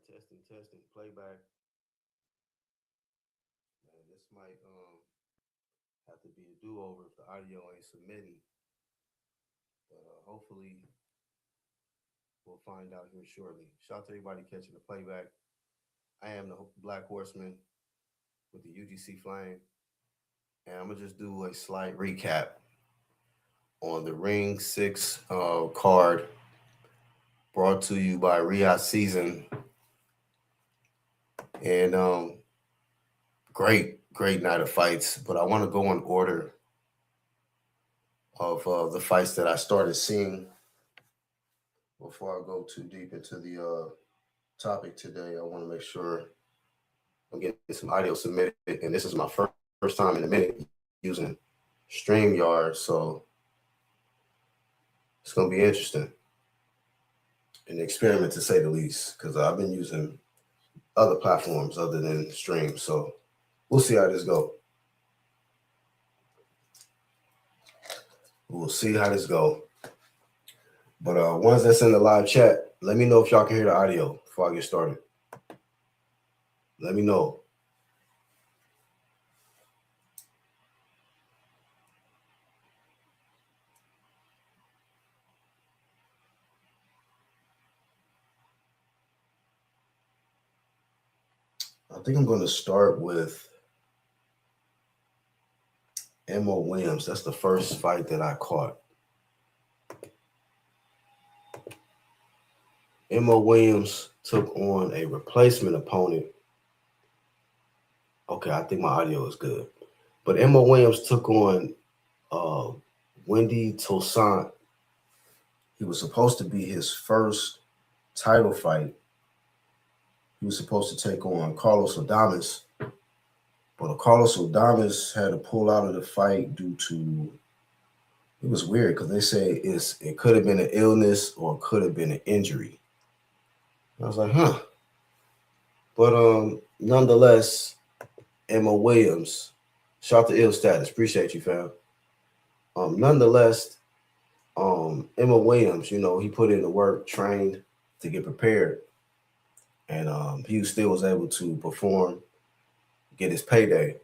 Testing, playback. Man, this might have to be a do-over if the audio ain't submitting. But hopefully we'll find out here shortly. Shout out to everybody catching the playback. I am the Black Horseman with the UGC Flame. And I'm gonna just do a slight recap on the Ring 6 card brought to you by Riyadh Season. And great night of fights. But I want to go in order of the fights that I started seeing before I go too deep into the topic today. I want to make sure I'm getting some audio submitted, and this is my first time in a minute using StreamYard, so it's gonna be interesting, an experiment to say the least, because I've been using other platforms other than Stream, so we'll see how this go. We'll see how this go. But ones that's in the live chat, let me know if y'all can hear the audio before I get started. Let me know. I think I'm going to start with Mo Williams. That's the first fight that I caught. Mo Williams took on a replacement opponent. Okay, I think my audio is good. But Mo Williams took on Wendy Toussaint. He was supposed to be his first title fight. He was supposed to take on Carlos Adames. But Carlos Adames had to pull out of the fight due to, it was weird because they say it could have been an illness or it could have been an injury. I was like, huh. But nonetheless, Mo Williams, shout to Ill Status, appreciate you, fam. Nonetheless, Mo Williams, he put in the work, trained to get prepared, and he still was able to perform, get his payday.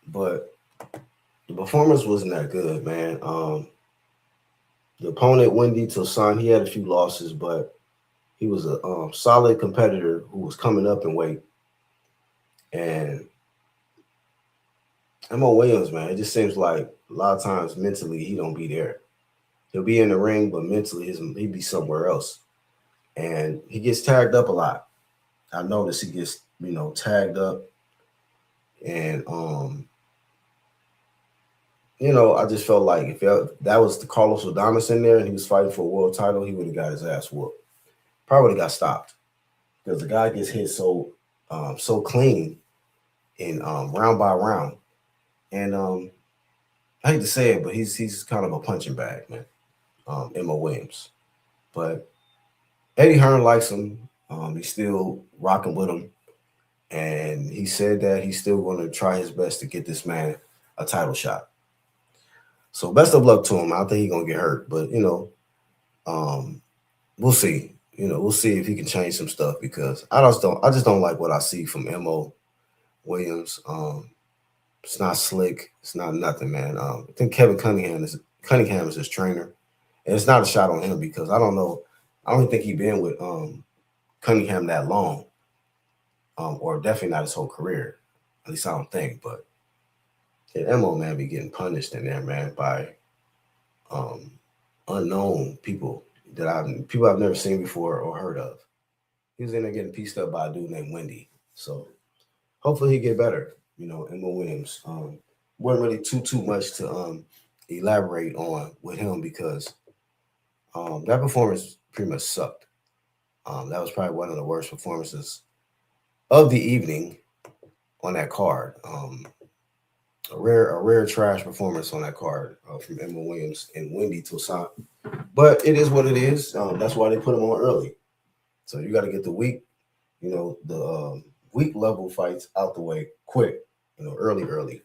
But the performance wasn't that good, man. The opponent, Wendy Toussaint, he had a few losses, but he was a solid competitor who was coming up in weight. And Mo Williams, man, it just seems like a lot of times mentally he don't be there. He'll be in the ring, but mentally he'd be somewhere else. And he gets tagged up a lot. I noticed he gets, tagged up. And I just felt like if that was the Carlos Adames in there and he was fighting for a world title, he would have got his ass whooped. Probably would have got stopped because the guy gets hit so clean in round by round. And I hate to say it, but he's kind of a punching bag, man. Mo Williams. But Eddie Hearn likes him. He's still rocking with him. And he said that he's still going to try his best to get this man a title shot. So best of luck to him. I don't think he's going to get hurt. But, we'll see. We'll see if he can change some stuff because I just don't like what I see from Mo Williams. It's not slick. It's not nothing, man. I think Kevin Cunningham is his trainer. And it's not a shot on him because I don't know. I don't think he's been with Cunningham that long. Or definitely not his whole career. At least I don't think. But Mo, man, be getting punished in there, man, by unknown people people I've never seen before or heard of. He was in there getting pieced up by a dude named Wendy. So hopefully he get better. Mo Williams. Wasn't really too much to elaborate on with him because that performance pretty much sucked. That was probably one of the worst performances of the evening on that card. A rare trash performance on that card from Mo Williams and Wendy Toussaint. But it is what it is. That's why they put him on early. So you got to get the weak level fights out the way quick. Early.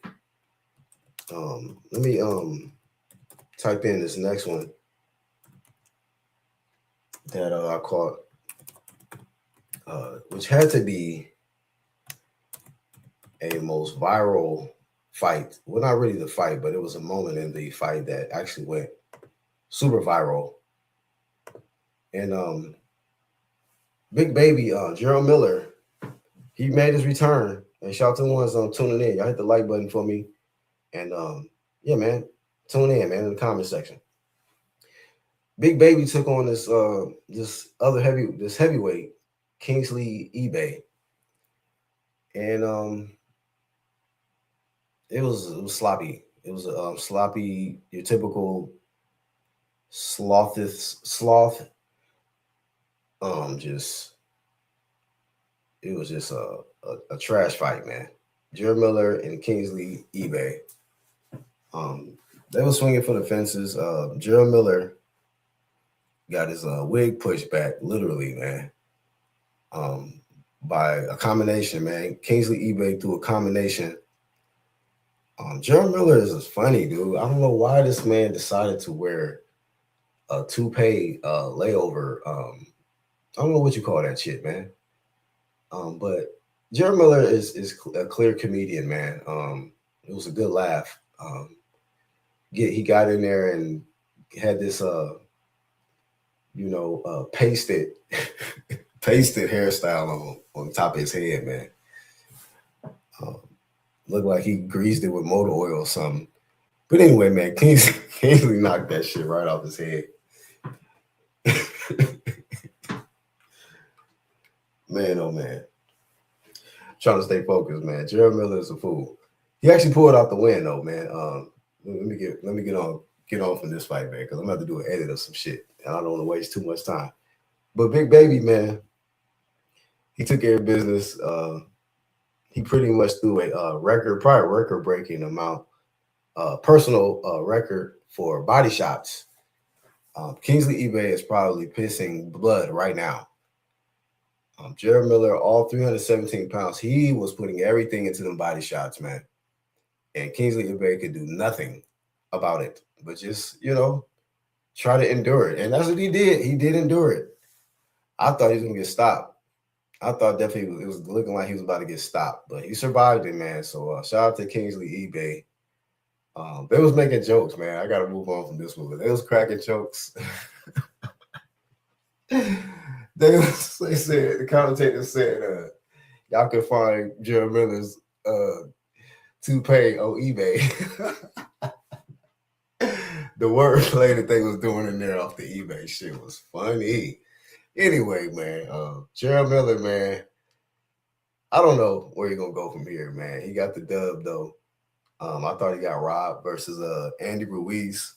Let me type in this next one that I caught. which had to be a most viral fight. Well, not really the fight, but it was a moment in the fight that actually went super viral. And Big Baby, Gerald Miller, he made his return. And shout out to the ones tuning in. Y'all hit the like button for me. And yeah, man, tune in, man, in the comment section. Big Baby took on this heavyweight, Kingsley eBay. And it was sloppy. It was sloppy, your typical sloth. Just it was just a trash fight, man. Jared Miller and Kingsley eBay. They were swinging for the fences. Jared Miller got his wig pushed back, literally, man. By a combination, man. Kingsley eBay threw a combination. Jared Miller is funny, dude. I don't know why this man decided to wear a toupee layover. I don't know what you call that shit, man. But Jared Miller is a clear comedian, man. It was a good laugh. He got in there and had this pasted hairstyle on top of his head, man. Looked like he greased it with motor oil or something. But anyway, man, Kingsley knocked that shit right off his head. Man, oh man. Trying to stay focused, man. Jared Miller is a fool. He actually pulled out the win, though, man. Let me get on from this fight, man, because I'm about to do an edit of some shit, and I don't want to waste too much time. But Big Baby, man, he took care of business. He pretty much threw a record-breaking amount, personal record for body shots. Kingsley eBay is probably pissing blood right now. Jared Miller, all 317 pounds, he was putting everything into them body shots, man. And Kingsley eBay could do nothing about it, but just, try to endure it. And that's what he did. He did endure it. I thought he was going to get stopped. I thought definitely it was looking like he was about to get stopped, but he survived it, man. So shout out to Kingsley eBay. They was making jokes, man. I got to move on from this one, but they was cracking jokes. They said, the commentator said, y'all can find Jared Miller's toupee on eBay. The wordplay that they was doing in there off the eBay shit was funny. Anyway, man, Jared Miller, man, I don't know where you're going to go from here, man. He got the dub, though. I thought he got robbed versus Andy Ruiz.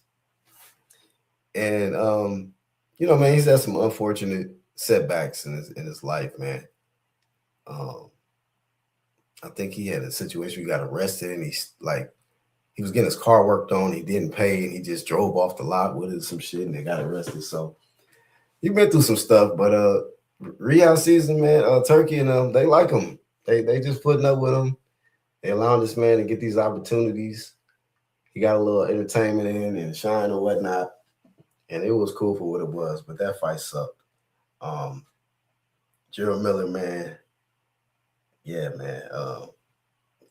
And, man, he's had some unfortunate setbacks in his life, man. I think he had a situation where he got arrested and he was getting his car worked on. He didn't pay and he just drove off the lot with it, some shit, and they got arrested. So he been through some stuff, but Riyadh season, man, Turkey and they like him. They just putting up with him. They allowing this man to get these opportunities. He got a little entertainment in and shine and whatnot. And it was cool for what it was, but that fight sucked. Jared Miller, man. Yeah, man.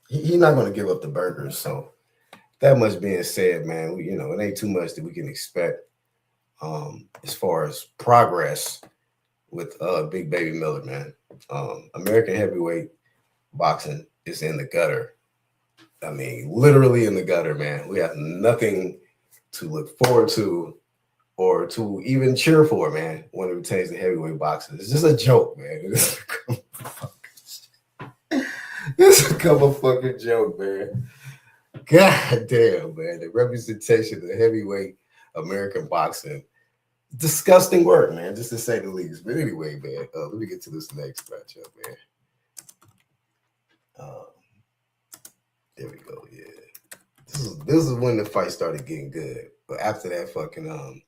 He's not going to give up the burgers. So that much being said, man, it ain't too much that we can expect as far as progress with Big Baby Miller, man. American heavyweight boxing is in the gutter. I mean, literally in the gutter, man. We have nothing to look forward to or to even cheer for, man, when it pertains to heavyweight boxing. It's just a joke, man. It's a couple fucking joke, man. God damn, man. The representation of heavyweight American boxing. Disgusting work, man, just to say the least. But anyway, man, let me get to this next matchup, man. There we go. Yeah, this is when the fight started getting good. But after that, fucking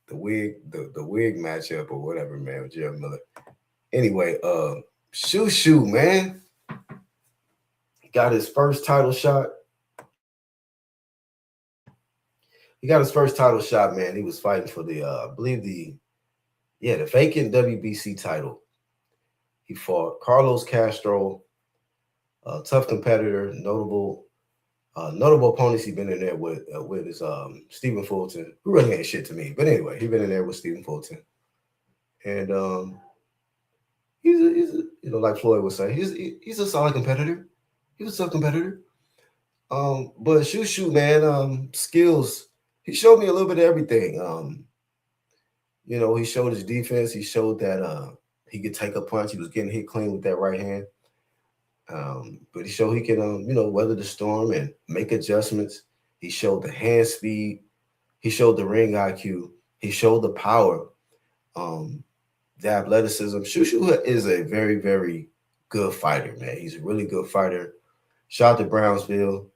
the wig matchup or whatever, man, with Jared Miller. Anyway, Shoo, man, got his first title shot. He got his first title shot, man. He was fighting for the, I believe the vacant WBC title. He fought Carlos Castro, a tough competitor, notable opponents he's been in there with is Stephen Fulton, who really ain't shit to me. But anyway, he's been in there with Stephen Fulton. And he's a, like Floyd would say, he's a solid competitor. He's a tough competitor. But shoot, man, skills. He showed me a little bit of everything. He showed his defense. He showed that he could take a punch. He was getting hit clean with that right hand. But he showed he can, weather the storm and make adjustments. He showed the hand speed. He showed the ring IQ. He showed the power, the athleticism. Shushu is a very, very good fighter, man. He's a really good fighter. Shout out to Brownsville.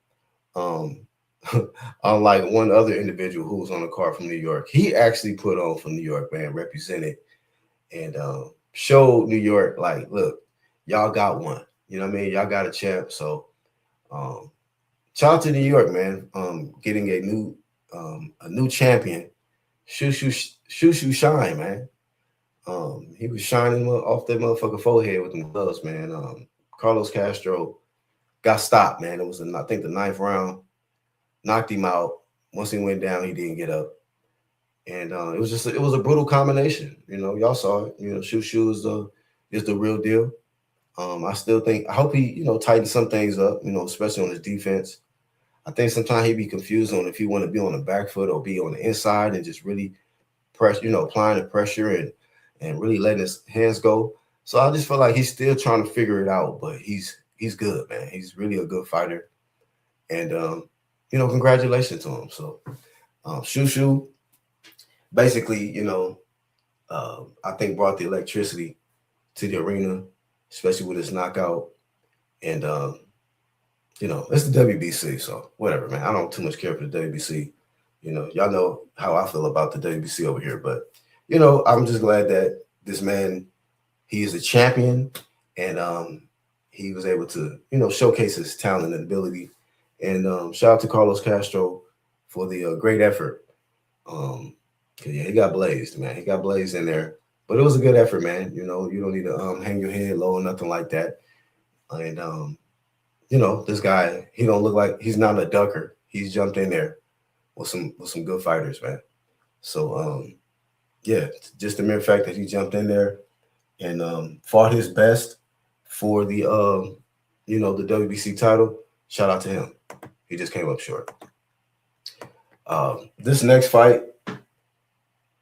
Unlike one other individual who was on the card from New York, he actually put on for New York, man, represented and showed New York, like, look, y'all got one. You know what I mean? Y'all got a champ. So shout out to New York, man. Getting a new champion. Shushu shine, man. He was shining off that motherfucker forehead with them gloves, man. Carlos Castro got stopped, man. It was, I think, the 9th round. Knocked him out. Once he went down, he didn't get up. And it was a brutal combination. Y'all saw it. Shushu is the real deal. I hope he, tightens some things up, especially on his defense. I think sometimes he'd be confused on if he want to be on the back foot or be on the inside and just really press, applying the pressure and really letting his hands go. So I just feel like he's still trying to figure it out, but he's good, man. He's really a good fighter. And, congratulations to him. So Shushu basically, I think brought the electricity to the arena, especially with his knockout. And, it's the WBC. So whatever, man. I don't too much care for the WBC. Y'all know how I feel about the WBC over here. But, I'm just glad that this man, he is a champion. And he was able to, showcase his talent and ability. And shout out to Carlos Castro for the great effort. Yeah, he got blazed, man. He got blazed in there. But it was a good effort, man. You don't need to hang your head low or nothing like that. And this guy, he don't look like he's not a ducker. He's jumped in there with some good fighters, man. So yeah, just the mere fact that he jumped in there and fought his best for the the WBC title. Shout out to him. He just came up short. This next fight, let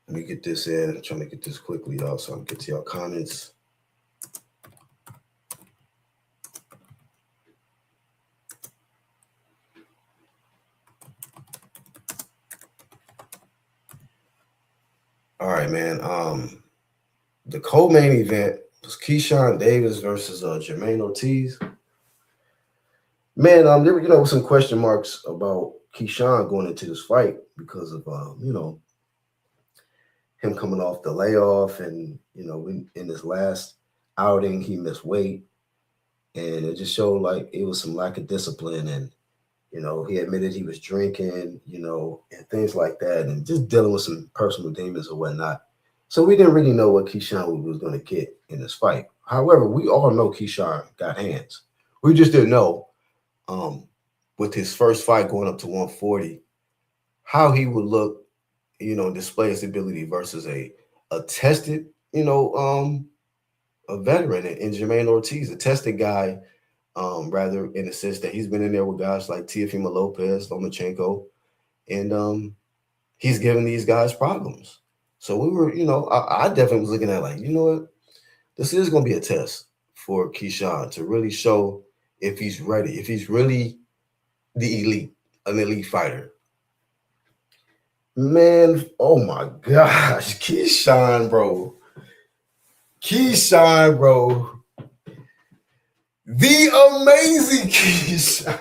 me get this in. I'm trying to get this quickly, y'all, so I can get to y'all comments. All right, man. The co-main event was Keyshawn Davis versus Jermaine Ortiz. Man, there were some question marks about Keyshawn going into this fight because of him coming off the layoff, and in his last outing he missed weight, and it just showed like it was some lack of discipline, and he admitted he was drinking, and things like that, and just dealing with some personal demons or whatnot. So we didn't really know what Keyshawn was going to get in this fight. However, we all know Keyshawn got hands. We just didn't know with his first fight going up to 140 how he would look, display his ability versus a tested, a veteran in Jermaine Ortiz, a tested guy, rather in the sense that he's been in there with guys like Teofimo Lopez, Lomachenko, and he's giving these guys problems. So we were, I definitely was looking at like, what? This is going to be a test for Keyshawn to really show if he's ready, if he's really an elite fighter. Man, oh my gosh, Keyshawn, bro. The amazing Keyshawn.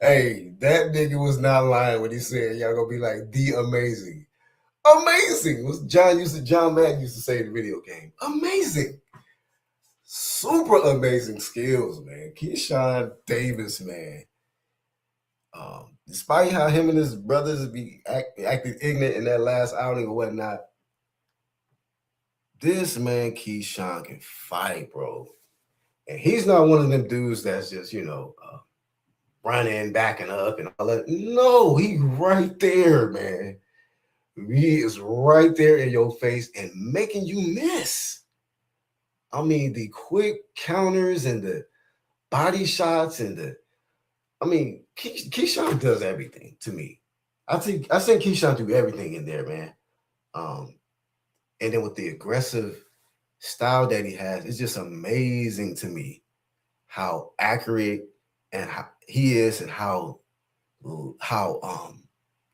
Hey, that nigga was not lying when he said y'all gonna be like the amazing. Amazing. John Madden used to say in the video game. Amazing. Super amazing skills, man. Keyshawn Davis, man. Despite how him and his brothers be acting ignorant in that last outing or whatnot, This man Keyshawn can fight, bro. And he's not one of them dudes that's just, running, backing up and all that. No, he right there, man. He is right there in your face and making you miss. I mean, the quick counters and the body shots and Keyshawn does everything to me. I think Keyshawn do everything in there, man. And then with the aggressive style that he has, it's just amazing to me how accurate and how he is and how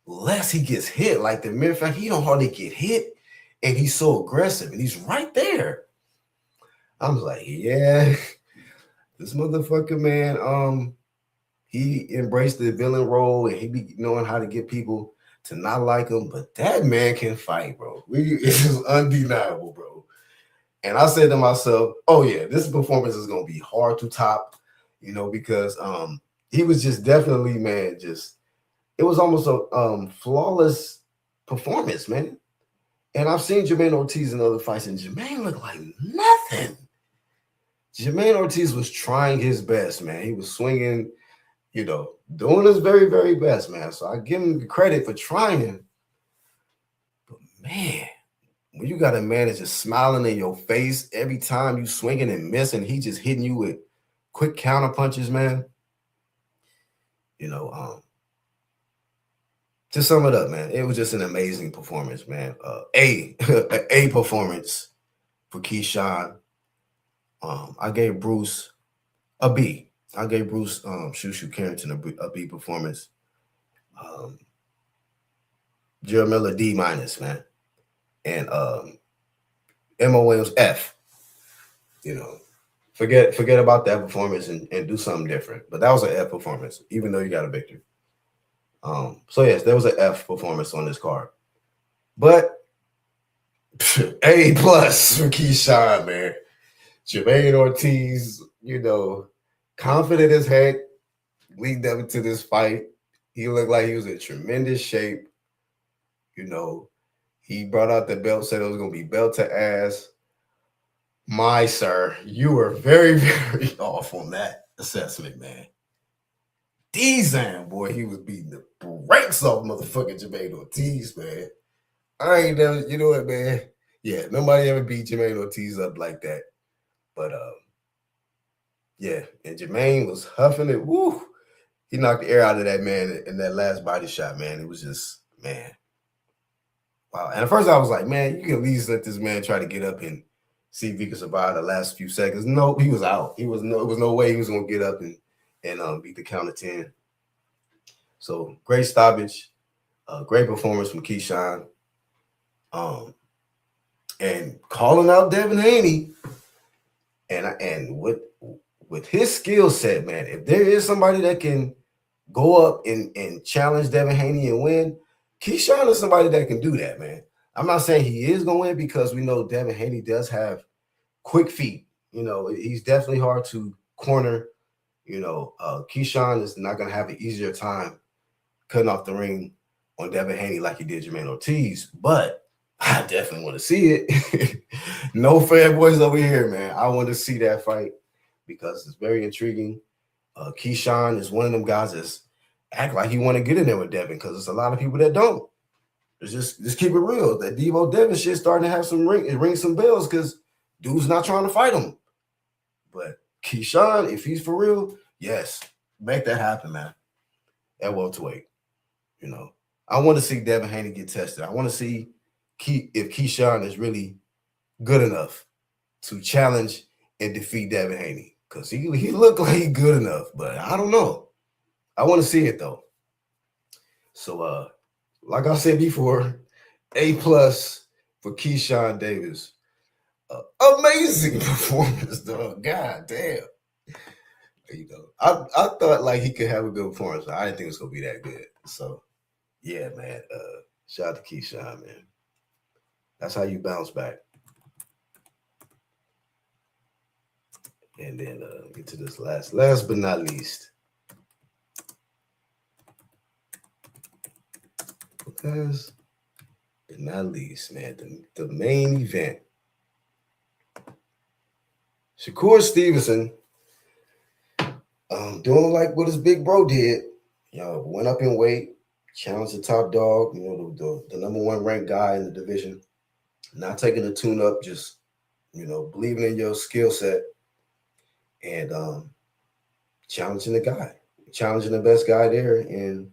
less he gets hit. Like the mere fact he don't hardly get hit, and he's so aggressive and he's right there. I'm like, yeah, this motherfucker, man. He embraced the villain role and he be knowing how to get people to not like him. But that man can fight, bro. It's undeniable, bro. And I said to myself, oh yeah, this performance is gonna be hard to top, because he was just definitely, man, just it was almost a flawless performance, man. And I've seen Jermaine Ortiz in other fights, and Jermaine looked like nothing. Jermaine Ortiz was trying his best, man. He was swinging, doing his very, very best, man. So I give him the credit for trying. But man, when you got a man that's just smiling in your face every time you swinging and missing, he just hitting you with quick counter punches, man. To sum it up, man, it was just an amazing performance, man. A performance for Keyshawn. I gave Bruce a B. I gave Bruce Shushu Carrington a B performance. Gerald Miller D minus, man. And Emma Williams F. Forget about that performance and do something different. But that was an F performance, even though you got a victory. So yes, there was an F performance on this card. But A plus for Keyshawn, man. Jermaine Ortiz, confident as heck, leading up into this fight. He looked like he was in tremendous shape. He brought out the belt, said it was going to be belt to ass. My sir, you were very, very off on that assessment, man. D-Zan, boy, he was beating the brakes off motherfucking Jermaine Ortiz, man. I ain't never, you know what, man? Yeah, nobody ever beat Jermaine Ortiz up like that. But, yeah, and Jermaine was huffing it. Woo! He knocked the air out of that man in that last body shot, man. It was just, man. Wow. And at first I was like, man, you can at least let this man try to get up and see if he could survive the last few seconds. No, he was out. It was no way he was going to get up and beat the count of 10. So great stoppage, great performance from Keyshawn. And calling out Devin Haney. And with his skill set, man, if there is somebody that can go up and challenge Devin Haney and win, Keyshawn is somebody that can do that, man. I'm not saying he is going to win because we know Devin Haney does have quick feet. He's definitely hard to corner. Keyshawn is not going to have an easier time cutting off the ring on Devin Haney like he did Jermaine Ortiz, but I definitely want to see it. No fanboys over here, man. I want to see that fight because it's very intriguing. Keyshawn is one of them guys that's act like he want to get in there with Devin because there's a lot of people that don't. It's just keep it real. That Devo Devin shit starting to have some ring some bells because dude's not trying to fight him. But Keyshawn, if he's for real, yes, make that happen, man. At welterweight. I want to see Devin Haney get tested. I want to see if Keyshawn is really good enough to challenge and defeat Devin Haney. Because he looked like he's good enough, but I don't know. I want to see it, though. So, like I said before, A+ for Keyshawn Davis. Amazing performance, dog. God damn. I thought like he could have a good performance. I didn't think it was going to be that good. So, yeah, man. Shout out to Keyshawn, man. That's how you bounce back. And then get to this last but not least. Last but not least, man, the main event Shakur Stevenson, doing like what his big bro did, went up in weight, challenged the top dog, the number one ranked guy in the division, not taking a tune up, just believing in your skill set and challenging the best guy there. And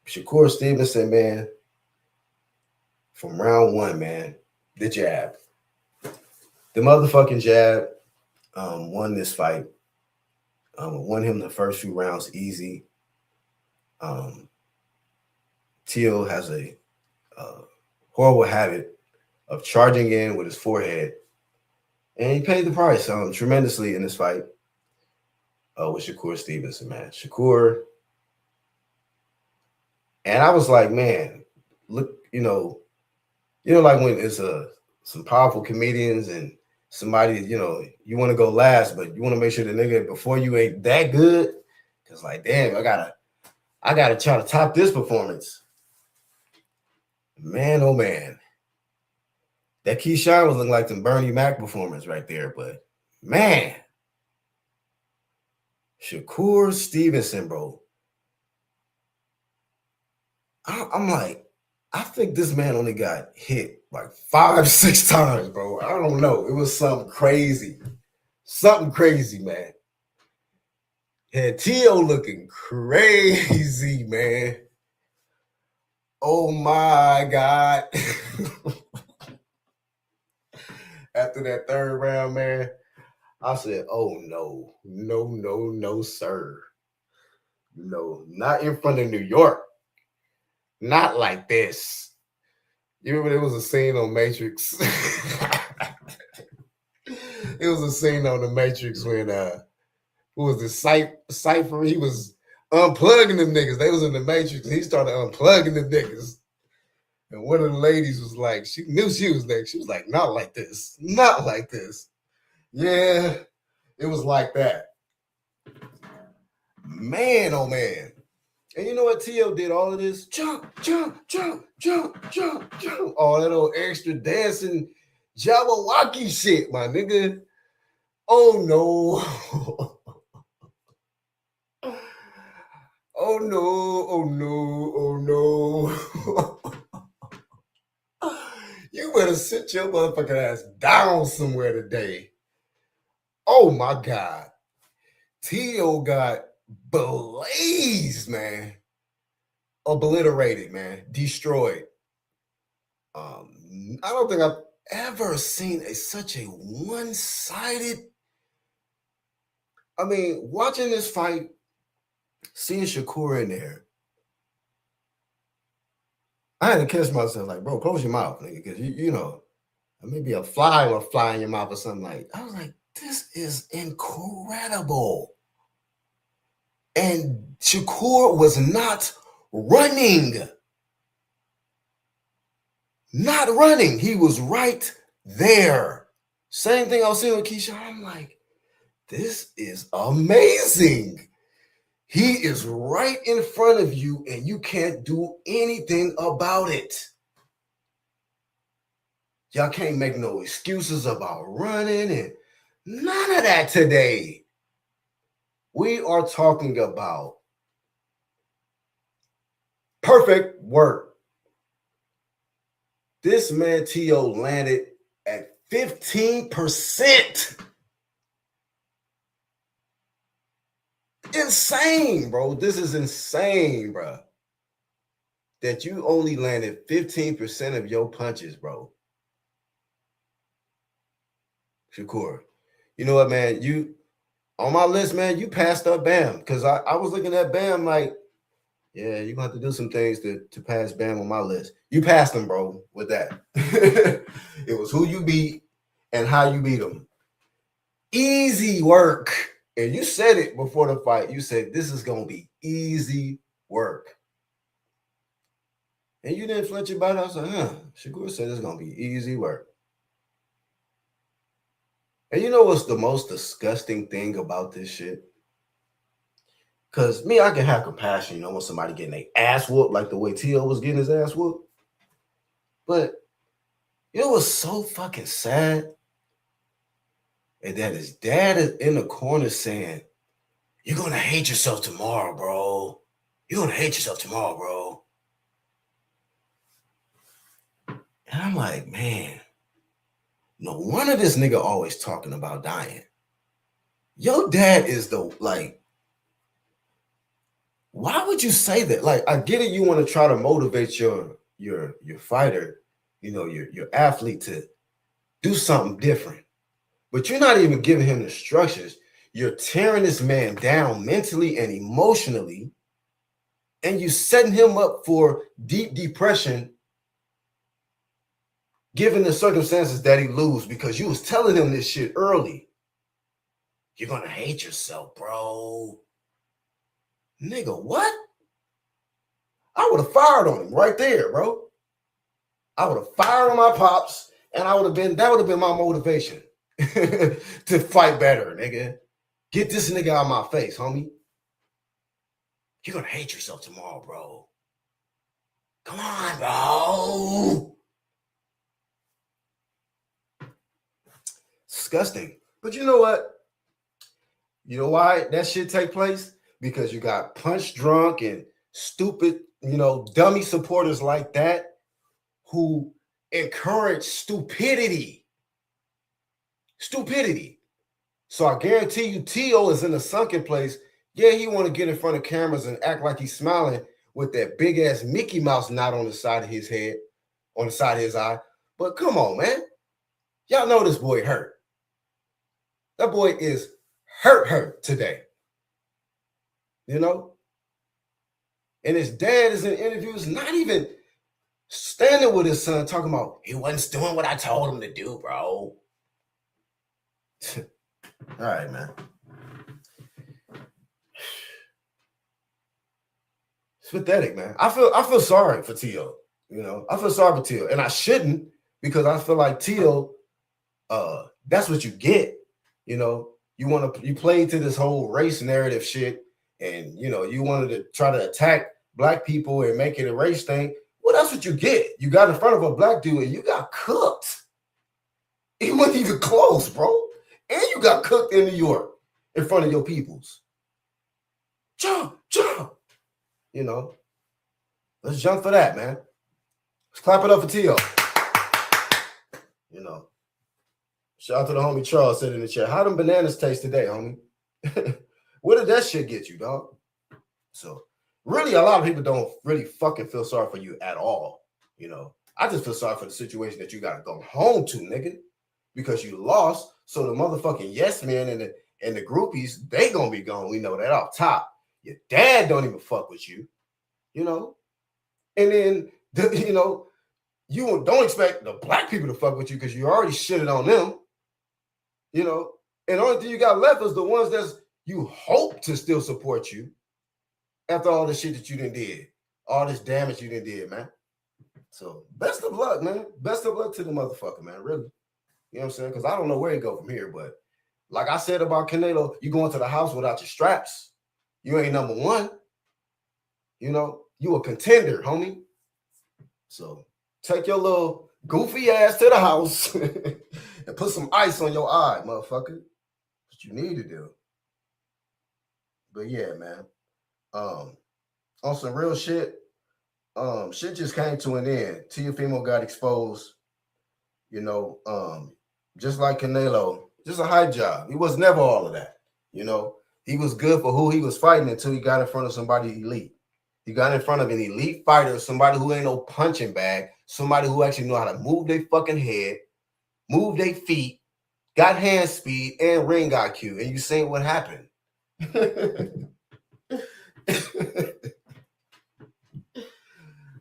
Shakur Stevenson, man, from round one, man, the jab, the motherfucking jab, won this fight. Won him the first few rounds easy. Teal has a horrible habit of charging in with his forehead, and he paid the price tremendously in this fight with Shakur Stevenson, man. Shakur, and I was like, man, look, like when it's some powerful comedians and somebody, you want to go last, but you want to make sure the nigga before you ain't that good, because like, damn, I gotta try to top this performance. Man, oh man. That Keyshawn was looking like the Bernie Mac performance right there, but man, Shakur Stevenson, bro. I'm like, I think this man only got hit like 5-6 times, bro. I don't know. It was something crazy. Something crazy, man. Had T.O. looking crazy, man. Oh my God. After that third round, man, I said, oh no, sir. No, not in front of New York. Not like this. You remember there was a scene on Matrix? It was a scene on the Matrix when who was the Cypher? He was unplugging them niggas. They was in the Matrix and he started unplugging them niggas. And one of the ladies was like, she knew she was next. She was like, not like this. Not like this. Yeah, it was like that. Man, oh man. And you know what? T.O. did all of this? Jump. All that old extra dancing Jabberwocky shit, my nigga. Oh no. Oh no. You better sit your motherfucking ass down somewhere today. Oh my God. T.O. got blazed, man. Obliterated, man. Destroyed. I don't think I've ever seen such a one-sided. I mean, watching this fight, seeing Shakur in there, I had to catch myself like, bro, close your mouth, nigga, because you know, maybe a fly will fly in your mouth or something like. I was like, this is incredible. And Shakur was not running. Not running. He was right there. Same thing I was saying with Keyshawn. I'm like, this is amazing. He is right in front of you and you can't do anything about it. Y'all can't make no excuses about running and none of that today. We are talking about perfect work. This man T.O. landed at 15%. Insane, bro. This is insane, bro. That you only landed 15% of your punches, bro. Shakur. You know what, man? You on my list, man, you passed up Bam. Because I was looking at Bam like, yeah, you're gonna have to do some things to pass Bam on my list. You passed him, bro, with that. It was who you beat and how you beat him. Easy work. And you said it before the fight. You said this is gonna be easy work. And you didn't flinch about it. I was like, Shakur said it's gonna be easy work. And you know what's the most disgusting thing about this shit? Because me, I can have compassion, when somebody getting their ass whooped like the way T.O. was getting his ass whooped. But it was so fucking sad. and that his dad is in the corner saying, "You're gonna hate yourself tomorrow, bro. You're gonna hate yourself tomorrow, bro." And I'm like, man, no wonder this nigga always talking about dying. Your dad is why would you say that? Like, I get it, you want to try to motivate your fighter, your athlete to do something different. But you're not even giving him instructions. You're tearing this man down mentally and emotionally, and you setting him up for deep depression, given the circumstances that he lose, because you was telling him this shit early. You're gonna hate yourself, bro. Nigga, what? I would have fired on him right there, bro. I would have fired on my pops, and that would have been my motivation to fight better, nigga. Get this nigga out of my face, homie. You're gonna hate yourself tomorrow, bro. Come on, bro. Disgusting. But you know what? You know why that shit take place? Because you got punch drunk and stupid, dummy supporters like that who encourage stupidity. Stupidity. So I guarantee you, T.O. is in a sunken place. Yeah, he want to get in front of cameras and act like he's smiling with that big ass Mickey Mouse knot on the side of his head, on the side of his eye. But come on, man. Y'all know this boy hurt. That boy is hurt today. And his dad is in interviews, not even standing with his son, talking about he wasn't doing what I told him to do, bro. All right, man. It's pathetic, man. I feel sorry for T.O. I feel sorry for T.O. And I shouldn't, because I feel like T.O. That's what you get. You played to this whole race narrative shit, and you wanted to try to attack black people and make it a race thing. Well, that's what you get. You got in front of a black dude and you got cooked. It wasn't even close, bro. And you got cooked in New York in front of your peoples. Jump. Let's jump for that, man. Let's clap it up for T.O. Shout out to the homie Charles said in the chat, how them bananas taste today, homie? Where did that shit get you, dog? So really, a lot of people don't really fucking feel sorry for you at all. I just feel sorry for the situation that you got to go home to, nigga, because you lost. So the motherfucking yes men and the groupies, they gonna be gone. We know that off top. Your dad don't even fuck with you, and then you don't expect the black people to fuck with you because you already shitted on them, and the only thing you got left is the ones that you hope to still support you after all the shit that you done did, all this damage you done did, man. So best of luck, man. Best of luck to the motherfucker, man. Really. You know what I'm saying? Because I don't know where he go from here, but like I said about Canelo, you going to the house without your straps. You ain't number one. You a contender, homie. So take your little goofy ass to the house and put some ice on your eye, motherfucker. What you need to do. But yeah, man. On some real shit, shit just came to an end. Teofimo got exposed. Just like Canelo, just a hype job. He was never all of that. He was good for who he was fighting until he got in front of somebody elite. He got in front of an elite fighter, somebody who ain't no punching bag, somebody who actually know how to move their fucking head, move their feet, got hand speed and ring IQ. And you seen what happened.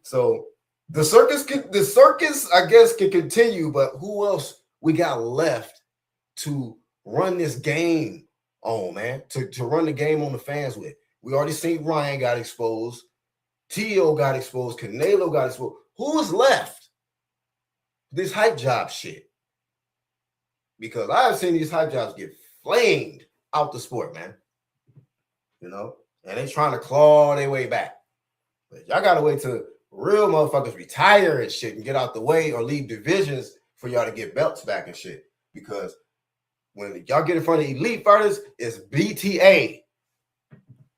So the circus, I guess, can continue, but who else we got left to run this game on, man? To run the game on the fans with. We already seen Ryan got exposed, T.O. got exposed, Canelo got exposed. Who's left? This hype job shit. Because I have seen these hype jobs get flamed out the sport, man. And they trying to claw their way back. But y'all gotta wait till real motherfuckers retire and shit and get out the way or leave divisions for y'all to get belts back and shit. Because When y'all get in front of elite fighters, it's BTA.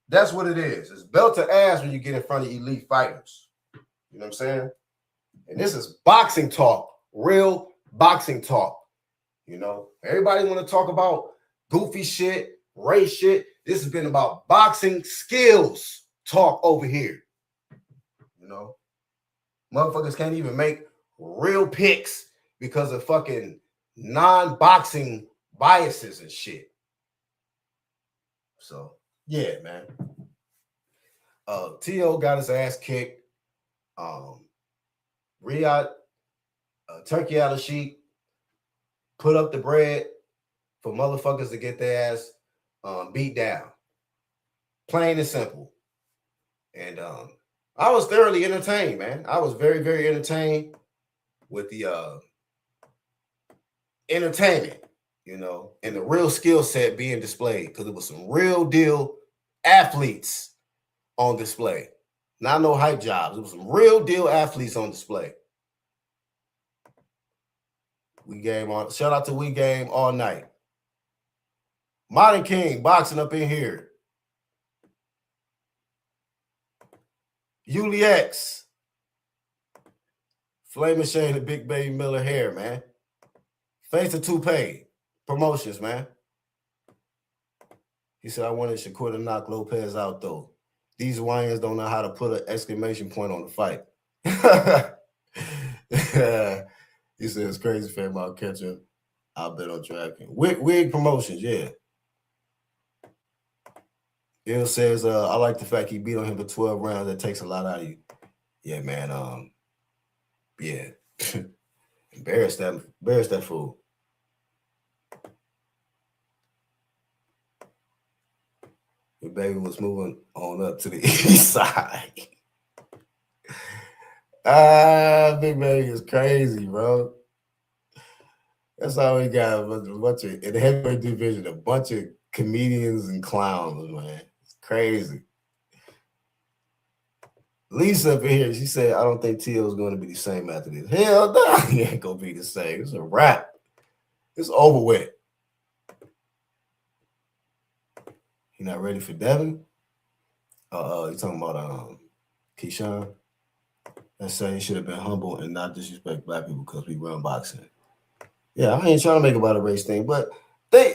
That's what it is. It's belt to ass when you get in front of elite fighters. You know what I'm saying? And this is boxing talk, real boxing talk. You know, everybody want to talk about goofy shit, race shit. This has been about boxing skills talk over here. You know, motherfuckers can't even make real picks because of fucking non-boxing biases and shit. So, yeah, man. T.O. got his ass kicked. Riyadh, Turkey out of sheet, put up the bread for motherfuckers to get their ass beat down. Plain and simple. And I was thoroughly entertained, man. I was very, very entertained with the entertainment, you know, and the real skill set being displayed because it was some real deal athletes on display. Not no hype jobs. It was some real deal athletes on display. We game on. Shout out to We Game all night. Modern King boxing up in here. Yuli X. Flaming Shane and Big Baby Miller hair, man. Face of Toupee. Promotions, man. He said, I wanted Shakur to knock Lopez out, though. These Wyans don't know how to put an exclamation point on the fight. He said, it's crazy fan about catching. I'll bet on tracking. Wig Promotions, yeah. Il says, I like the fact he beat on him for 12 rounds. That takes a lot out of you. Yeah, man. Yeah. Embarrass that fool. Your baby was moving on up to the east side. Big Baby is crazy, bro. That's all we got. A bunch of, in the heavyweight division, a bunch of comedians and clowns, man. It's crazy. Lisa up in here, she said, I don't think T.O. is going to be the same after this. Hell no, he ain't going to be the same. It's a wrap. It's over with. He not ready for Devin? You talking about Keyshawn? That's saying he should have been humble and not disrespect black people because we run boxing. Yeah, I ain't trying to make about a race thing, but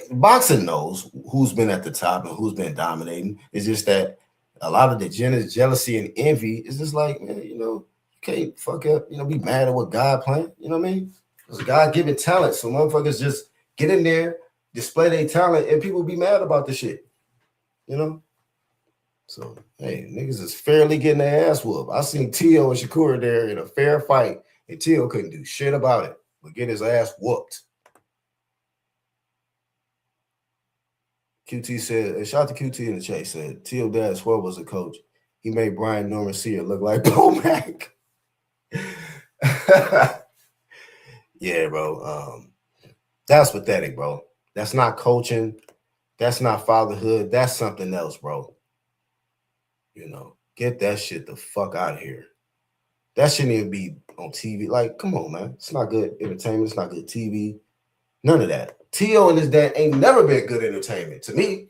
boxing knows who's been at the top and who's been dominating. It's just that a lot of the jealousy and envy is just like, man, you know, you can't fuck up, you know, be mad at what God planned. You know what I mean? It's God given talent. So motherfuckers just get in there, display their talent, and people be mad about the shit. You know? So, hey, niggas is fairly getting their ass whooped. I seen T.O. and Shakur there in a fair fight, and T.O. couldn't do shit about it, but get his ass whooped. QT said, and shout out to QT in the chat, said, T.O. dad Swell was a coach. He made Brian Norman Sear look like Bo Mac. Yeah, bro. That's pathetic, bro. That's not coaching. That's not fatherhood. That's something else, bro. You know, get that shit the fuck out of here. That shouldn't even be on TV. Like, come on, man. It's not good entertainment. It's not good TV. None of that. T.O. and his dad ain't never been good entertainment to me.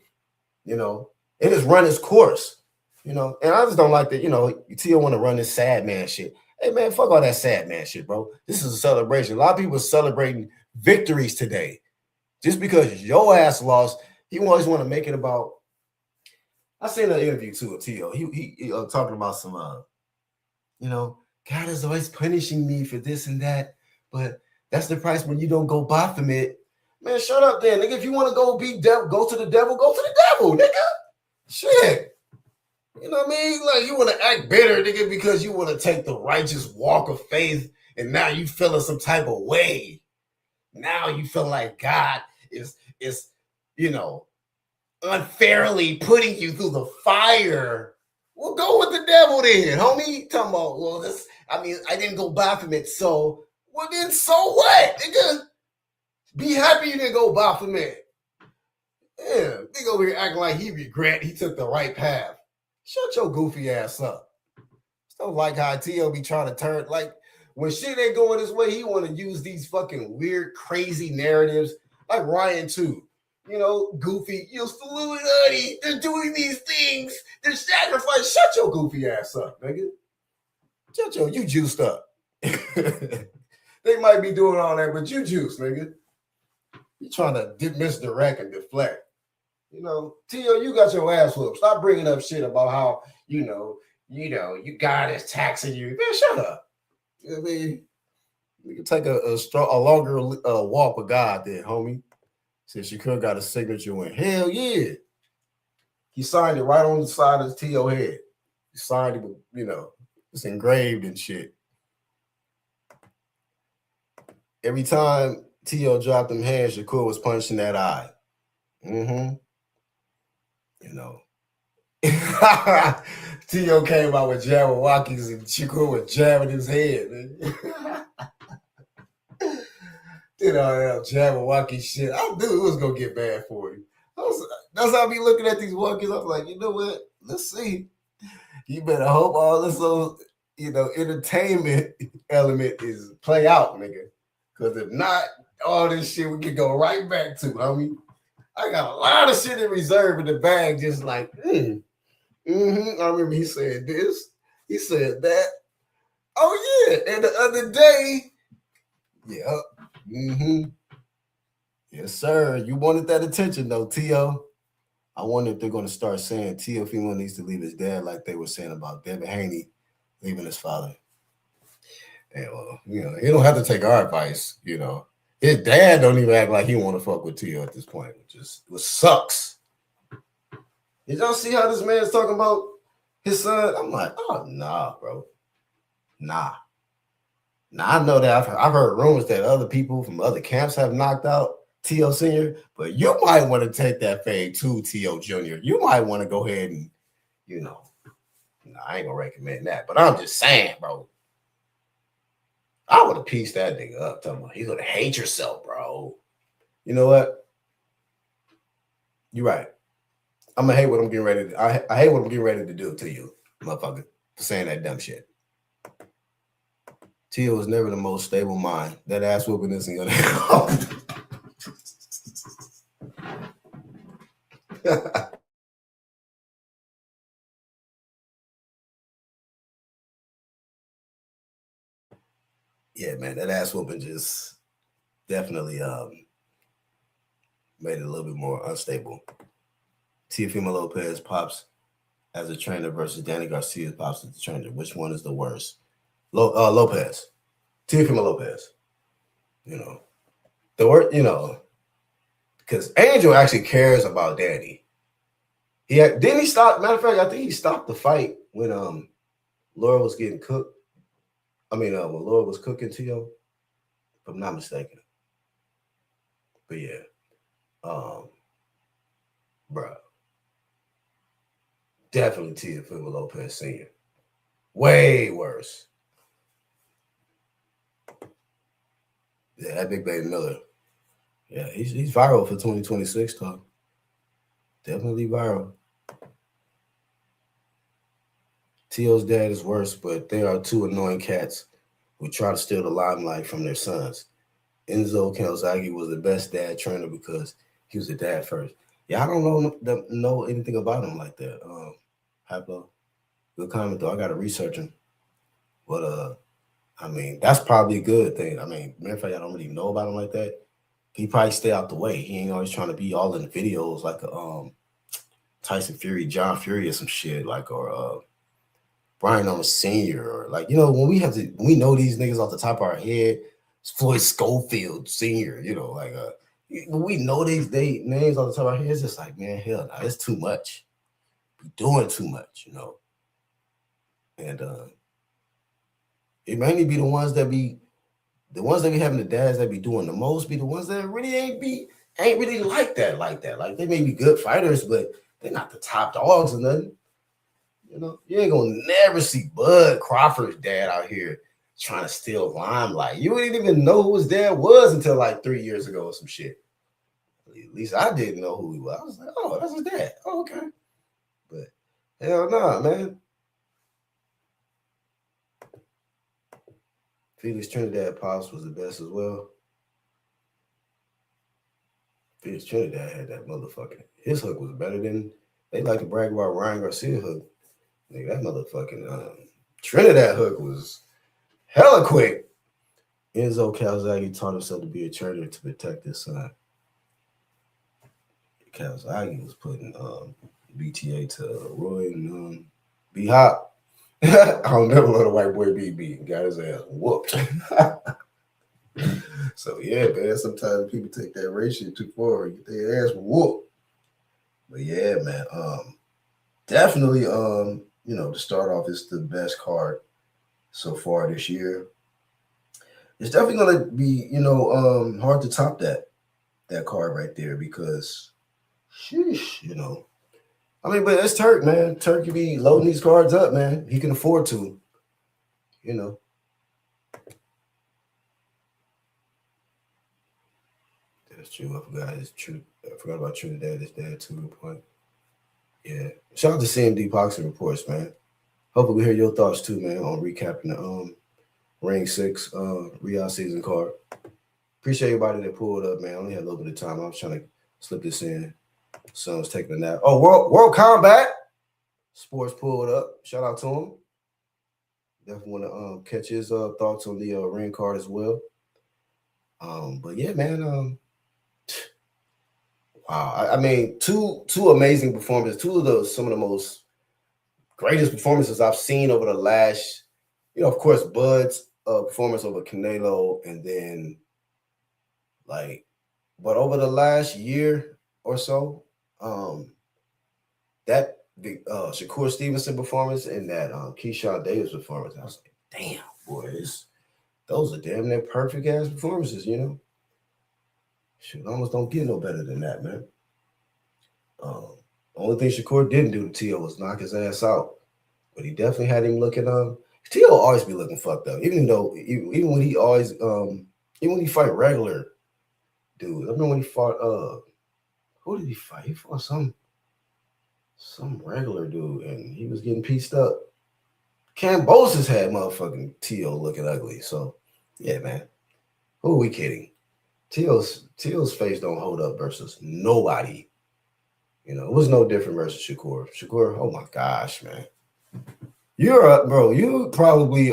You know, it has run its course. You know, and I just don't like that. You know, T.O. want to run this sad man shit. Hey, man, fuck all that sad man shit, bro. This is a celebration. A lot of people are celebrating victories today. Just because your ass lost, you always want to make it about. I seen an interview too with T.O. He talking about some, you know, God is always punishing me for this and that, but that's the price when you don't go Baphomet. Man, shut up then, nigga. If you want to go be devil, go to the devil, nigga. Shit. You know what I mean? Like, you want to act bitter, nigga, because you want to take the righteous walk of faith, and now you feeling some type of way. Now you feel like God is you know, unfairly putting you through the fire. Well, go with the devil then, homie. Talking about, well, I didn't go Baphomet, so, well, then so what, nigga? Be happy you didn't go Baphomet. Yeah, nigga over here acting like he regret he took the right path. Shut your goofy ass up. Just don't like how T.O. be trying to turn, like, when shit ain't going his way, he want to use these fucking weird, crazy narratives Like Ryan too. You know, Goofy, you Illuminati, they're doing these things, they're sacrificing. Shut your goofy ass up, nigga. You juiced up. They might be doing all that, but you juice, nigga. You trying to misdirect and deflect. You know, T.O., you got your ass whooped. Stop bringing up shit about how, you God is taxing you. Man, shut up. You know what I mean? You can take a longer walk with God there, homie. Since Shakur got a signature win. Hell yeah. He signed it right on the side of the T.O. head. He signed it with, it's engraved and shit. Every time T.O. dropped them hands, Shakur was punching that eye. Mm-hmm. You know. T.O. came out with Jabberwockies and Shakur was jabbing his head. Did all that Jabberwocky shit. I knew it was gonna get bad for you. That's how I be looking at these walkies. I'm like, you know what? Let's see. You better hope all this little, entertainment element is play out, nigga. Because if not, all this shit we can go right back to, homie. I got a lot of shit in reserve in the bag, just like, I remember he said this, he said that. Oh yeah, and the other day, yes sir. You wanted that attention though, T.O. I wonder if they're going to start saying Teofimo needs to leave his dad like they were saying about Devin Haney leaving his father. And, he don't have to take our advice, His dad don't even act like he want to fuck with Tio at this point, which sucks. Did y'all see how this man's talking about his son? I'm like, oh, nah, bro. Nah. Now, I know that I've heard rumors that other people from other camps have knocked out T.O. Sr., but you might want to take that fade too, T.O. Jr. You might want to go ahead and, I ain't going to recommend that, but I'm just saying, bro. I would have pieced that nigga up. Talking about, you're going to hate yourself, bro. You know what? You're right. I'm going to hate what I'm getting ready to I hate what I'm getting ready to do to you, motherfucker, for saying that dumb shit. T.O. was never the most stable mind. That ass whooping isn't going to help. Yeah, man, that ass whooping just definitely made it a little bit more unstable. Teofimo Lopez pops as a trainer versus Danny Garcia pops as a trainer. Which one is the worst? Lopez. Teofimo Lopez. The word, because Angel actually cares about Danny. Didn't he stop? Matter of fact, I think he stopped the fight when Laura was getting cooked. I mean, when Laura was cooking Tio, if I'm not mistaken. But yeah, bro, definitely Teofimo Lopez Sr. Way worse. Yeah, that big baby Miller. Yeah, he's viral for 2026 talk. Definitely viral. Tio's dad is worse, but they are two annoying cats who try to steal the limelight from their sons. Enzo Calzaghe was the best dad trainer because he was a dad first. Yeah, I don't know anything about him like that. Haplo, good comment though. I got to research him, but I mean that's probably a good thing. I mean, matter of fact, I don't really know about him like that. He probably stay out the way. He ain't always trying to be all in the videos like Tyson Fury, John Fury, or some shit or Brian Owens Sr. or when we know these niggas off the top of our head, Floyd Schofield Sr. When we know these names off the top of our head, it's just like, man, hell no, it's too much. We're doing too much, And it mainly be the ones that be having the dads that be doing the most, be the ones that really ain't really like that. Like they may be good fighters, but they're not the top dogs or nothing. You ain't gonna never see Bud Crawford's dad out here trying to steal limelight. You didn't even know who his dad was until like 3 years ago or some shit. At least I didn't know who he was. I was like, oh, that's his dad. Oh, okay. But hell nah, man. Felix Trinidad Pops was the best as well. niggas Trinidad had that motherfucking. His hook was better than they like to brag about Ryan Garcia hook. Nigga, that motherfucking Trinidad hook was hella quick. Enzo Calzaghe taught himself to be a trader to protect his son. Calzaghe was putting BTA to Roy and B Hop. I'll never let a white boy be beat. Got his ass whooped. So yeah, man. Sometimes people take that race shit too far and get their ass whooped. But yeah, man. Definitely. To start off, it's the best card so far this year. It's definitely gonna be, hard to top that card right there because, sheesh, but it's Turk, man. Turk can be loading these cards up, man. He can afford to, That's true. I forgot about Trinidad. His dad too. Good point. Yeah. Shout out to CMD Boxing Reports, man. Hopefully we hear your thoughts too, man, on recapping the Ring 6 Riyadh season card. Appreciate everybody that pulled up, man. I only had a little bit of time. I was trying to slip this in. Son's taking a nap. Oh, World Combat Sports pulled up. Shout out to him. Definitely want to catch his thoughts on the ring card as well. But yeah, man. Wow. I mean, two amazing performances. Some of the most greatest performances I've seen over the last, of course, Bud's performance over Canelo, and then but over the last year or so, that the Shakur Stevenson performance and that Keyshawn Davis performance, I was like, damn, boys, those are damn near perfect ass performances, Shit, almost don't get no better than that, man. Only thing Shakur didn't do to T.O. was knock his ass out, but he definitely had him looking. T.O. always be looking fucked up, even when he always even when he fight regular dudes. I remember when he fought who did he fight? He fought some regular dude, and he was getting pieced up. Cambosis had motherfucking T.O. looking ugly. So yeah, man, who are we kidding? T.O.'s face don't hold up versus nobody. It was no different versus Shakur. Shakur, oh my gosh, man. You're up, bro. You probably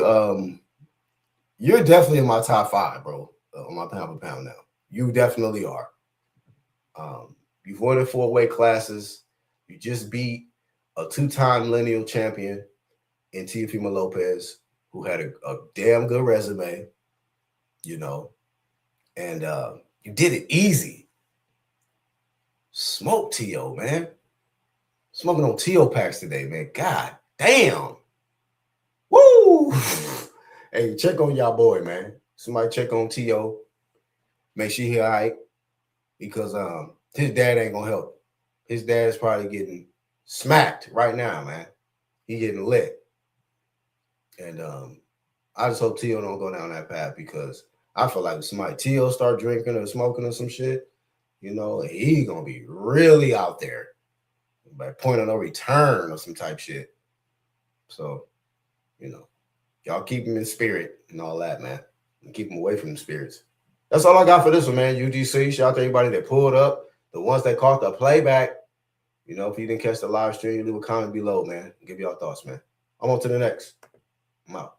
you're definitely in my top 5, bro, on my pound for pound now. You definitely are. You've won in 4 weight classes. You just beat a 2-time lineal champion in Teofimo Lopez, who had a damn good resume, and you did it easy. Smoke T.O., man. Smoking on T.O. packs today, man. God damn. Woo! Hey, check on y'all boy, man. Somebody check on T.O. Make sure he all right. Because his dad ain't gonna help. His dad's probably getting smacked right now, man. He getting lit. And I just hope T.O. don't go down that path, because I feel like if somebody T.O. start drinking or smoking or some shit, he gonna be really out there by point of no return or some type shit. So, y'all keep him in spirit and all that, man. And keep him away from the spirits. That's all I got for this one, man. UGC, shout out to everybody that pulled up. The ones that caught the playback. If you didn't catch the live stream, leave a comment below, man. Give y'all thoughts, man. I'm on to the next. I'm out.